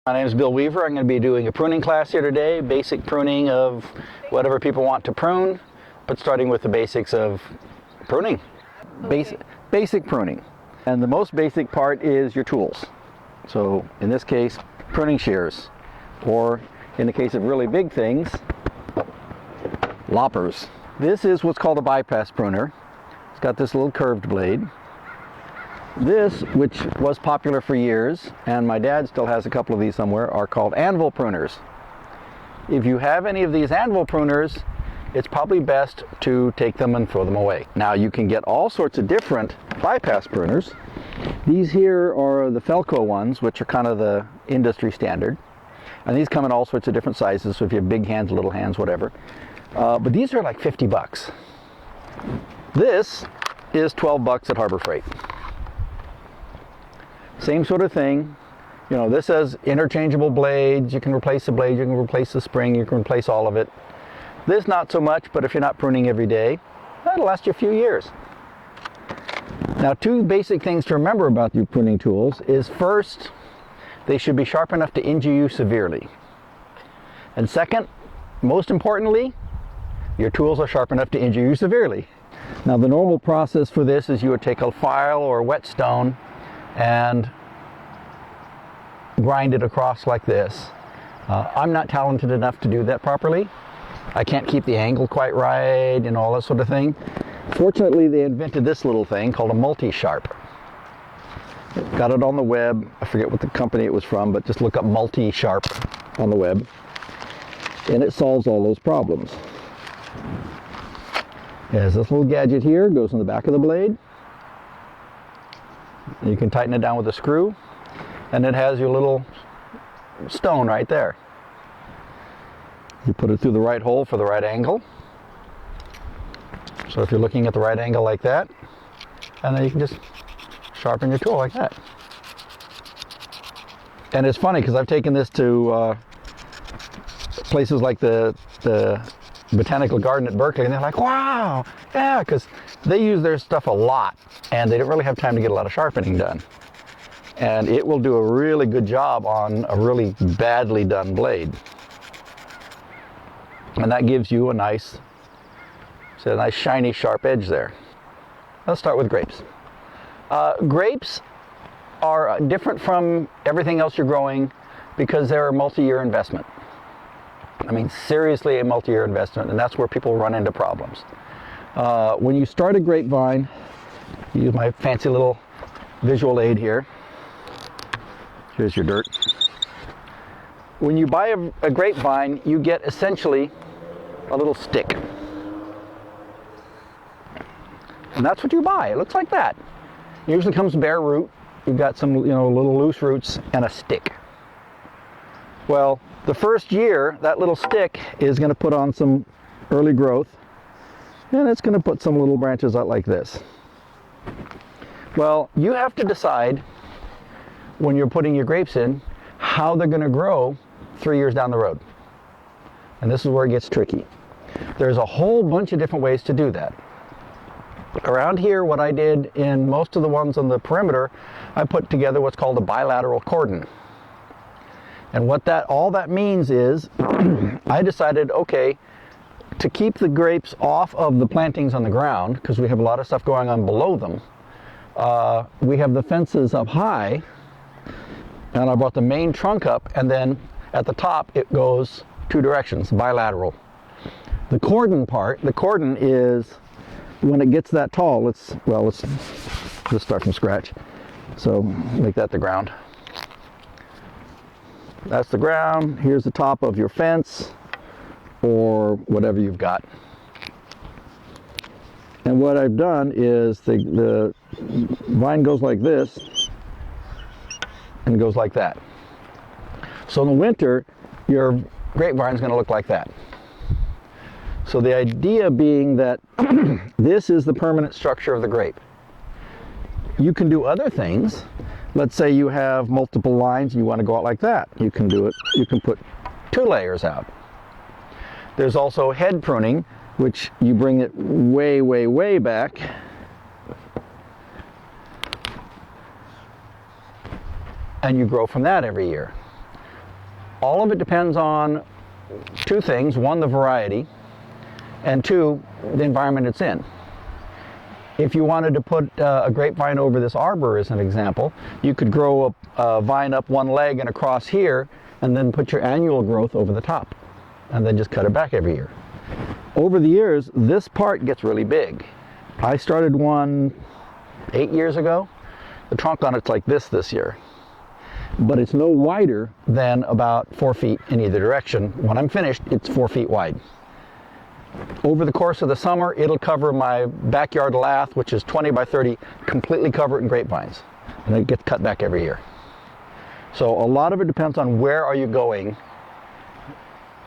My name is Bill Weaver. I'm going to be doing a pruning class here today, basic pruning of whatever people want to prune, but starting with the basics of pruning. Basic pruning. And the most basic part is your tools. So in this case, pruning shears, or in the case of really big things, loppers. This is what's called a bypass pruner. It's got this little curved blade. This, which was popular for years, and my dad still has a couple of these somewhere, are called anvil pruners. If you have any of these anvil pruners, it's probably best to take them and throw them away. Now you can get all sorts of different bypass pruners. These here are the Felco ones, which are kind of the industry standard. And these come in all sorts of different sizes, so if you have big hands, little hands, whatever. But these are like 50 bucks. This is 12 bucks at Harbor Freight. Same sort of thing. You know, this has interchangeable blades. You can replace the blade, you can replace the spring, you can replace all of it. This not so much, but if you're not pruning every day, that'll last you a few years. Now, two basic things to remember about your pruning tools is first, they should be sharp enough to injure you severely. And second, most importantly, your tools are sharp enough to injure you severely. Now, the normal process for this is you would take a file or a whetstone and grind it across like this. I'm not talented enough to do that properly. I can't keep the angle quite right and all that sort of thing. Fortunately, they invented this little thing called a multi-sharp. Got it on the web. I forget what the company it was from, but just look up multi-sharp on the web. And it solves all those problems. It has this little gadget here, goes in the back of the blade. You can tighten it down with a screw, and it has your little stone right there. You put it through the right hole for the right angle. So if you're looking at the right angle like that, and then you can just sharpen your tool like that. And it's funny because I've taken this to places like the Botanical Garden at Berkeley, and they're like, wow, yeah, because they use their stuff a lot, and they don't really have time to get a lot of sharpening done. And it will do a really good job on a really badly done blade. And that gives you a nice shiny, sharp edge there. Let's start with grapes. Grapes are different from everything else you're growing because they're a multi-year investment. I mean, seriously a multi-year investment, and that's where people run into problems. When you start a grapevine, use my fancy little visual aid here. Here's your dirt. When you buy a grapevine, you get essentially a little stick. And that's what you buy. It looks like that. It usually comes bare root. You've got some, little loose roots and a stick. Well, the first year, that little stick is going to put on some early growth, and it's going to put some little branches out like this. Well, you have to decide when you're putting your grapes in how they're going to grow 3 years down the road. And this is where it gets tricky. There's a whole bunch of different ways to do that. Around here, what I did in most of the ones on the perimeter, I put together what's called a bilateral cordon. And what all that means is, I decided, okay, to keep the grapes off of the plantings on the ground, because we have a lot of stuff going on below them, we have the fences up high, and I brought the main trunk up, and then at the top it goes two directions, bilateral. The cordon is, when it gets that tall, let's just start from scratch. So make that the ground. That's the ground. Here's the top of your fence or whatever you've got. And what I've done is the vine goes like this and goes like that. So in the winter, your grapevine is going to look like that. So the idea being that this is the permanent structure of the grape. You can do other things. Let's say you have multiple lines and you want to go out like that. You can do it. You can put 2 layers out. There's also head pruning, which you bring it way, way, way back. And you grow from that every year. All of it depends on two things. One, the variety, and two, the environment it's in. If you wanted to put a grapevine over this arbor as an example, you could grow a vine up one leg and across here, and then put your annual growth over the top, and then just cut it back every year. Over the years, this part gets really big. I started one 8 years ago. The trunk on it's like this year, but it's no wider than about 4 feet in either direction. When I'm finished, it's 4 feet wide. Over the course of the summer, it'll cover my backyard lath, which is 20 by 30, completely covered in grapevines, and it gets cut back every year. So a lot of it depends on where are you going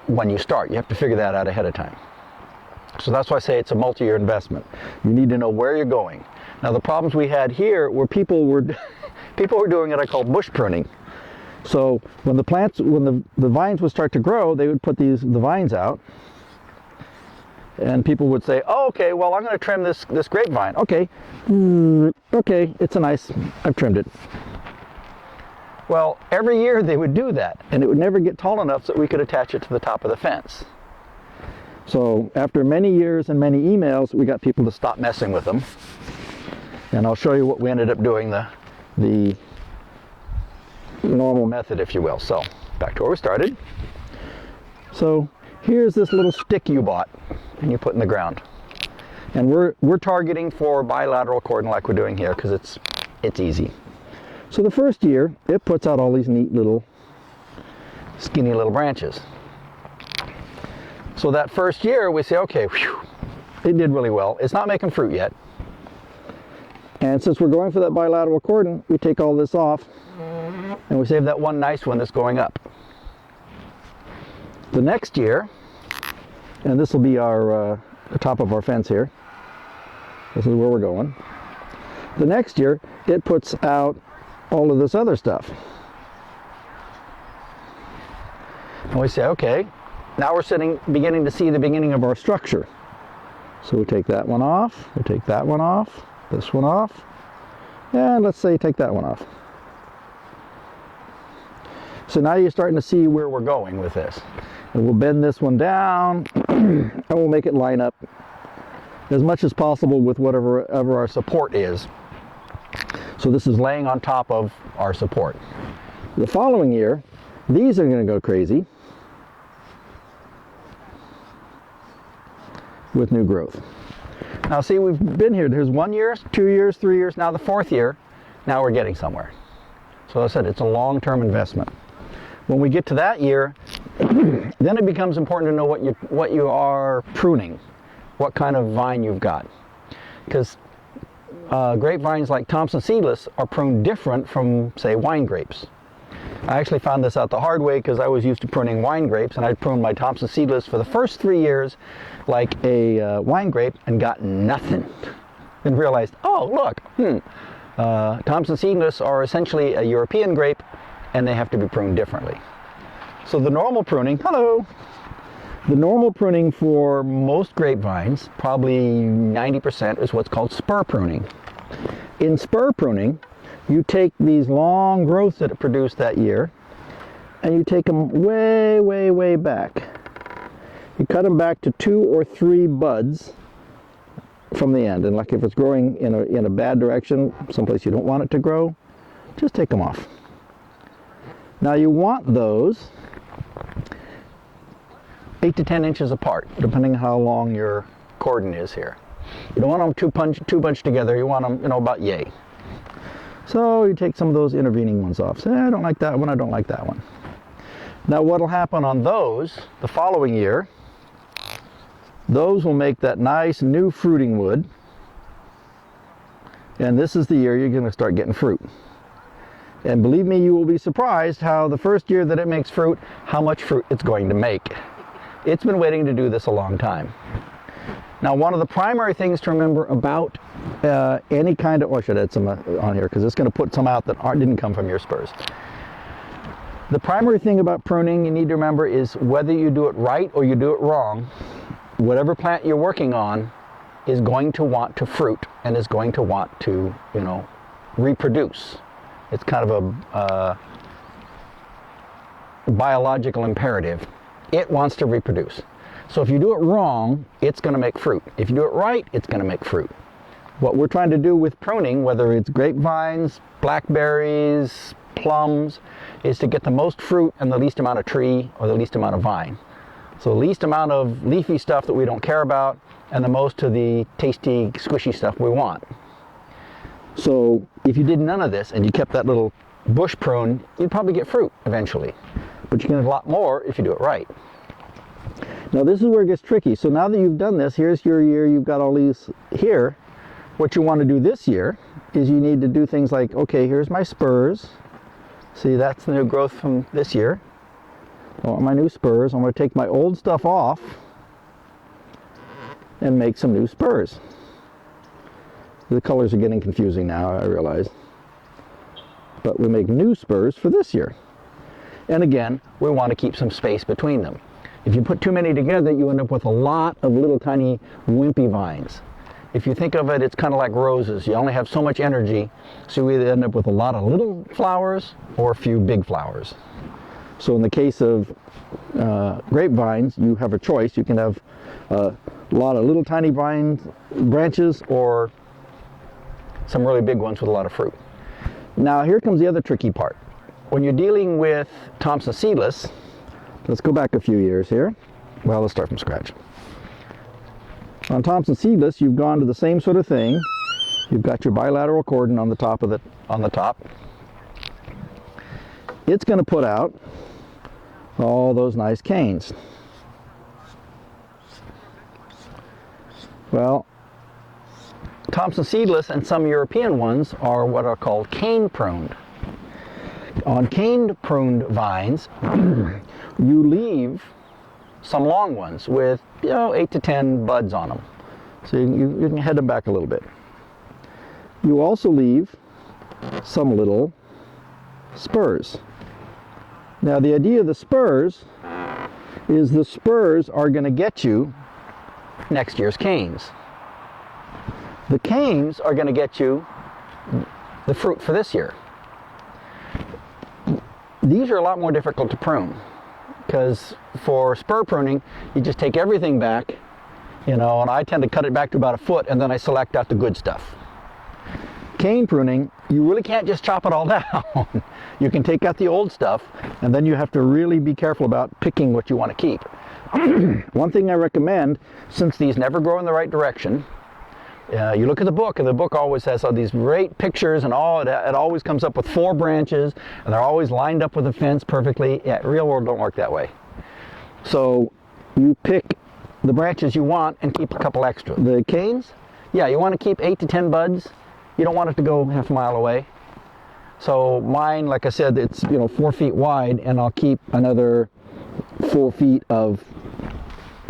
when you start. You have to figure that out ahead of time. So that's why I say it's a multi-year investment. You need to know where you're going. Now the problems we had here were people were doing what I call bush pruning. So when the vines would start to grow, they would put the vines out, and people would say, "Oh, okay, well I'm going to trim this grapevine." Okay, okay, it's I've trimmed it. Well, every year they would do that, and it would never get tall enough so that we could attach it to the top of the fence. So after many years and many emails, we got people to stop messing with them. And I'll show you what we ended up doing, the normal method, if you will. So back to where we started. So here's this little stick you bought and you put in the ground. And we're targeting for bilateral cordon like we're doing here because it's easy. So the first year, it puts out all these neat little skinny little branches. So that first year we say, okay, whew, it did really well. It's not making fruit yet. And since we're going for that bilateral cordon, we take all this off and we save that one nice one that's going up. The next year, and this will be the top of our fence here. This is where we're going. The next year, it puts out all of this other stuff. And we say, okay, now we're beginning to see the beginning of our structure. So we take that one off, we take that one off, this one off, and let's say take that one off. So now you're starting to see where we're going with this. And we'll bend this one down, and we'll make it line up as much as possible with whatever our support is. So this is laying on top of our support. The following year, these are going to go crazy with new growth. Now see, we've been here. There's 1 year, 2 years, 3 years, now the 4th year. Now we're getting somewhere. So as I said, it's a long-term investment. When we get to that year, then it becomes important to know what you are pruning, what kind of vine you've got. Because grapevines like Thompson seedless are pruned different from, say, wine grapes. I actually found this out the hard way because I was used to pruning wine grapes, and I'd pruned my Thompson seedless for the first 3 years like a wine grape and got nothing. Then realized, oh look, Thompson seedless are essentially a European grape, and they have to be pruned differently. So the normal pruning, the normal pruning for most grapevines, probably 90%, is what's called spur pruning. In spur pruning, you take these long growths that it produced that year, and you take them way, way, way back. You cut them back to 2 or 3 buds from the end. And like if it's growing in a bad direction, someplace you don't want it to grow, just take them off. Now you want those 8 to 10 inches apart, depending on how long your cordon is here. You don't want them too bunched together. You want them, about yay. So you take some of those intervening ones off. Say, I don't like that one, I don't like that one. Now what'll happen on those, the following year, those will make that nice new fruiting wood. And this is the year you're going to start getting fruit. And believe me, you will be surprised how the first year that it makes fruit, how much fruit it's going to make. It's been waiting to do this a long time. Now, one of the primary things to remember about any kind of, I should add some on here because it's going to put some out that didn't come from your spurs. The primary thing about pruning you need to remember is whether you do it right or you do it wrong, whatever plant you're working on is going to want to fruit and is going to want to, reproduce. It's kind of biological imperative. It wants to reproduce. So if you do it wrong, it's going to make fruit. If you do it right, it's going to make fruit. What we're trying to do with pruning, whether it's grapevines, blackberries, plums, is to get the most fruit and the least amount of tree or the least amount of vine. So the least amount of leafy stuff that we don't care about and the most of the tasty, squishy stuff we want. So if you did none of this and you kept that little bush prune, you'd probably get fruit eventually. But you can get a lot more if you do it right. Now this is where it gets tricky. So now that you've done this, here's your year, you've got all these here. What you want to do this year is you need to do things like, okay, here's my spurs. See, that's the new growth from this year. I want my new spurs. I'm going to take my old stuff off and make some new spurs. The colors are getting confusing now, I realize. But we make new spurs for this year. And again, we want to keep some space between them. If you put too many together, you end up with a lot of little tiny wimpy vines. If you think of it, it's kind of like roses. You only have so much energy, so you either end up with a lot of little flowers or a few big flowers. So in the case of grapevines, you have a choice. You can have a lot of little tiny vines, branches, or some really big ones with a lot of fruit. Now here comes the other tricky part. When you're dealing with Thompson seedless, let's go back a few years here. Well, let's start from scratch. On Thompson seedless, you've gone to the same sort of thing. You've got your bilateral cordon on the top of on the top. It's going to put out all those nice canes. Well, Thompson seedless and some European ones are what are called cane pruned. On cane pruned vines, you leave some long ones with 8 to 10 buds on them. So you can head them back a little bit. You also leave some little spurs. Now the idea of the spurs is the spurs are going to get you next year's canes. The canes are going to get you the fruit for this year. These are a lot more difficult to prune, because for spur pruning, you just take everything back, and I tend to cut it back to about a foot, and then I select out the good stuff. Cane pruning, you really can't just chop it all down. You can take out the old stuff, and then you have to really be careful about picking what you want to keep. One thing I recommend, since these never grow in the right direction, you look at the book, and the book always has all these great pictures, and it always comes up with 4 branches, and they're always lined up with the fence perfectly. Yeah, real world don't work that way. So you pick the branches you want and keep a couple extra. The canes, yeah, you want to keep 8 to 10 buds. You don't want it to go half a mile away. So mine, like I said, it's 4 feet wide, and I'll keep another 4 feet of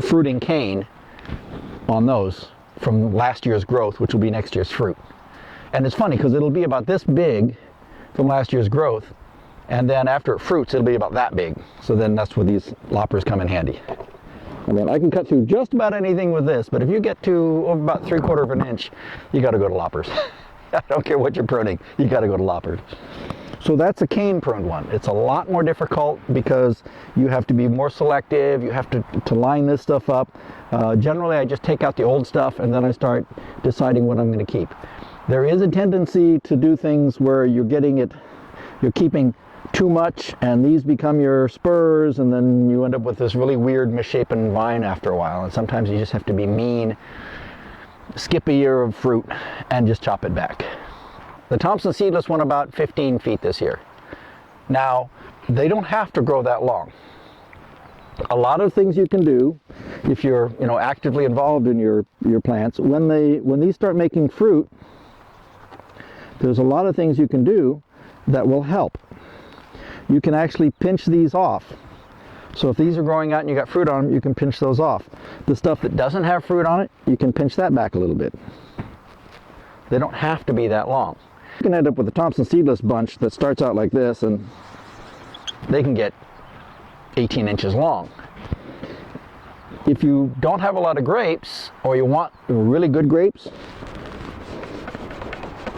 fruiting cane on those from last year's growth, which will be next year's fruit. And it's funny because it'll be about this big from last year's growth, and then after it fruits, it'll be about that big. So then that's where these loppers come in handy. I mean, I can cut through just about anything with this, but if you get to about 3/4 of an inch, you got to go to loppers. I don't care what you're pruning, you got to go to loppers. So that's a cane pruned one. It's a lot more difficult because you have to be more selective. You have to line this stuff up. Generally, I just take out the old stuff and then I start deciding what I'm going to keep. There is a tendency to do things where you're keeping too much, and these become your spurs, and then you end up with this really weird misshapen vine after a while. And sometimes you just have to be mean, skip a year of fruit, and just chop it back. The Thompson seedless went about 15 feet this year. Now, they don't have to grow that long. A lot of things you can do if you're actively involved in your plants. When these start making fruit, there's a lot of things you can do that will help. You can actually pinch these off. So if these are growing out and you got fruit on them, you can pinch those off. The stuff that doesn't have fruit on it, you can pinch that back a little bit. They don't have to be that long. You can end up with a Thompson seedless bunch that starts out like this, and they can get 18 inches long. If you don't have a lot of grapes, or you want really good grapes,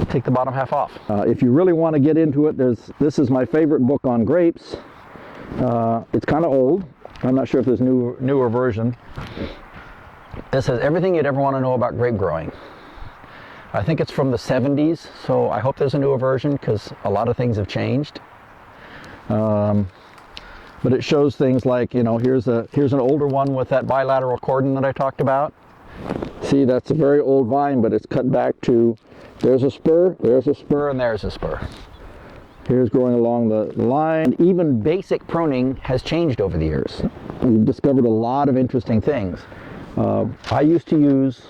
take the bottom half off. If you really want to get into it, this is my favorite book on grapes. It's kind of old. I'm not sure if there's newer version. This has everything you'd ever want to know about grape growing. I think it's from the 70s, so I hope there's a newer version because a lot of things have changed. But it shows things like, you know, here's an older one with that bilateral cordon that I talked about. See, that's a very old vine, but it's cut back to, there's a spur, and there's a spur. Here's growing along the line. Even basic pruning has changed over the years. We've discovered a lot of interesting things. I used to use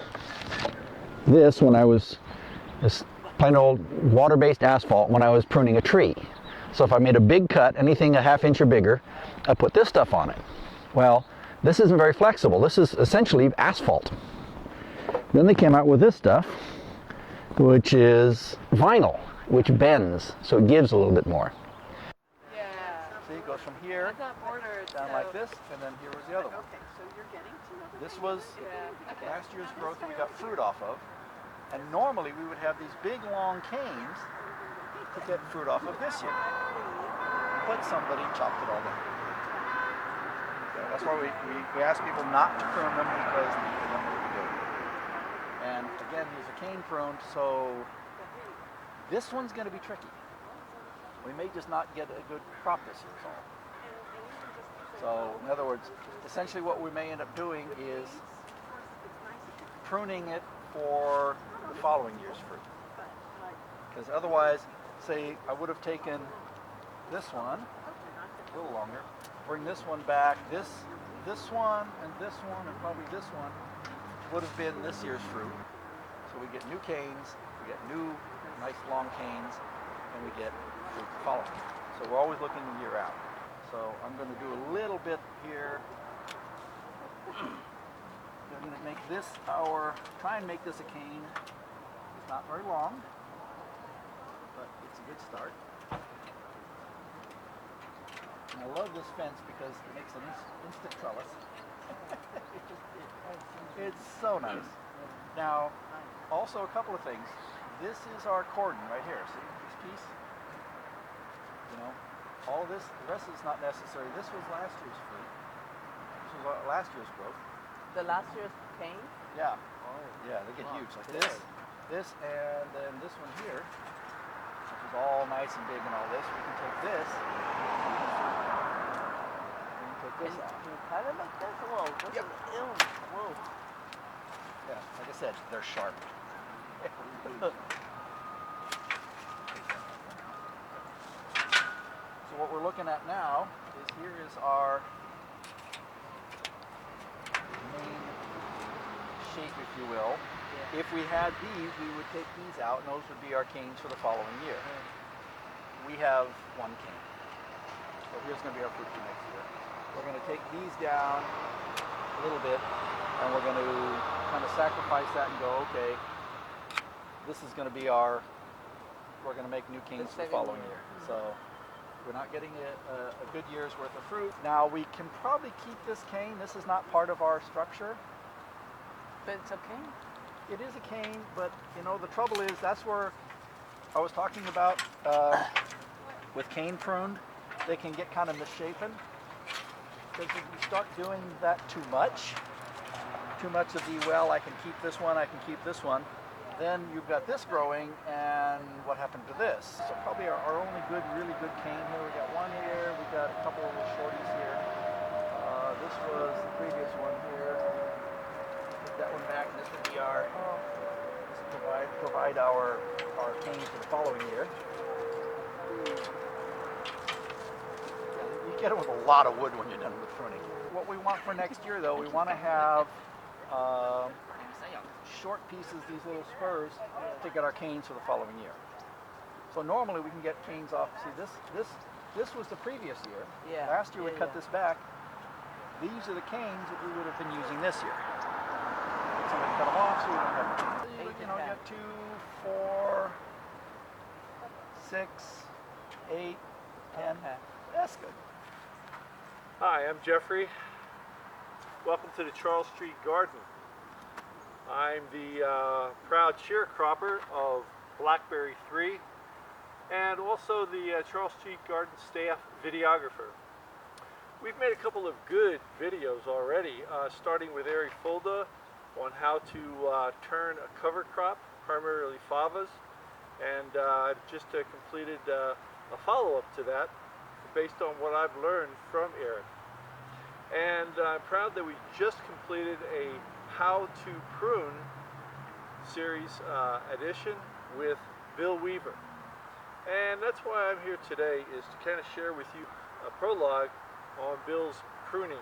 this when I was, this plain old water-based asphalt, when I was pruning a tree. So if I made a big cut, anything a ½ inch or bigger, I put this stuff on it. Well, this isn't very flexible. This is essentially asphalt. Then they came out with this stuff, which is vinyl, which bends, so it gives a little bit more. Yeah. See, it goes from here down like this, and then here was the other one. Okay, so you're getting to know This was last year's growth that we got fruit off of, and normally we would have these big long canes to get fruit off of this year. But somebody chopped it all down. So that's why we ask people not to prune them, because then they would be good. And again, these are cane pruned, so this one's going to be tricky. We may just not get a good crop this year. So in other words, essentially what we may end up doing is pruning it for the following year's fruit. Because otherwise, say I would have taken this one, a little longer, bring this one back, this one, and probably this one would have been this year's fruit. So we get new canes, we get new nice long canes, and we get fruit following. So we're always looking a year out. So I'm going to do a little bit here. I'm going to make this try and make this a cane. It's not very long, but it's a good start. And I love this fence because it makes an instant trellis. It's so nice. Now, also a couple of things. This is our cordon right here. See this piece? You know, all this, the rest is not necessary. This was last year's fruit. This was last year's growth. the last year's cane. Yeah. Oh. Yeah, they get huge like this, and then this one here, which is all nice and big and all this. We can take this. We can take this out. You cut it like this? Whoa, this is ill. Whoa. Yeah, like I said, they're sharp. So what we're looking at now is here is our main shape, if you will. Yeah. If we had these, we would take these out, and those would be our canes for the following year. We have one cane. So here's going to be our fruit for next year. We're going to take these down a little bit, and we're going to kind of sacrifice that and go, okay, this is going to be we're going to make new canes for the following year. So we're not getting a good year's worth of fruit. Now we can probably keep this cane. This is not part of our structure. But it's a cane? It is a cane, but you know, the trouble is that's where I was talking about with cane pruned, they can get kind of misshapen. Because if you start doing that too much of the, well, I can keep this one, I can keep this one, then you've got this growing, and what happened to this? So probably our only really good cane here. We got one here, we got a couple of little shorties here. This was the previous one here. Put that one back, and this would be our, provide our cane for the following year. You get it with a lot of wood when you're done with pruning. What we want for next year, though, we want to have short pieces, these little spurs, to get our canes for the following year. So normally we can get canes off. See, this was the previous year. Yeah. Last year we cut this back. These are the canes that we would have been using this year. Somebody cut them off, so we don't have them. You know, you have 2, 4, 6, 8, 10. That's good. Hi, I'm Jeffrey. Welcome to the Charles Street Garden. I'm the proud sharecropper of Blackberry 3 and also the Charles Street Garden staff videographer. We've made a couple of good videos already, starting with Ari Fulda on how to turn a cover crop, primarily favas, and just completed a follow-up to that based on what I've learned from Eric. And I'm proud that we just completed a How to Prune series edition with Bill Weaver. And that's why I'm here today, is to kind of share with you a prologue on Bill's pruning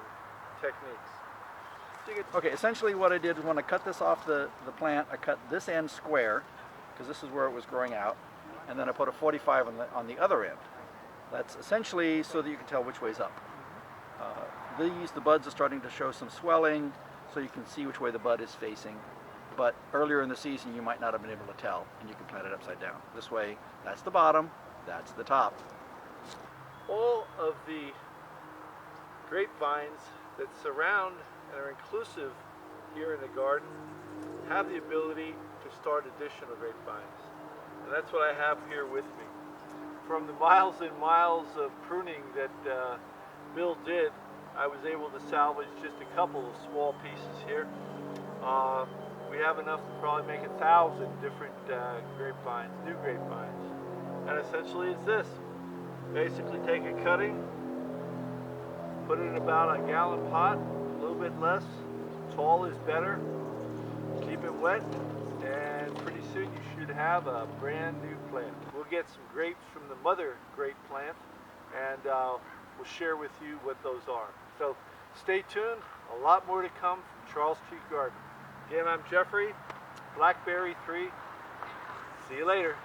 techniques. Okay, essentially what I did is when I cut this off the plant, I cut this end square, because this is where it was growing out, and then I put a 45 on the other end. That's essentially so that you can tell which way's up. The buds are starting to show some swelling, so you can see which way the bud is facing. But earlier in the season, you might not have been able to tell, and you can plant it upside down. This way, that's the bottom, that's the top. All of the grapevines that surround and are inclusive here in the garden have the ability to start additional grapevines. And that's what I have here with me. From the miles and miles of pruning that Bill did, I was able to salvage just a couple of small pieces here. We have enough to probably make 1,000 different grapevines, new grapevines. And essentially it's this. Basically take a cutting, put it in about a gallon pot, a little bit less. Tall is better. Keep it wet, and pretty soon you should have a brand new plant. We'll get some grapes from the mother grape plant, and we'll share with you what those are. So stay tuned, a lot more to come from Charles Street Garden. Again, I'm Jeffrey, Blackberry 3. See you later.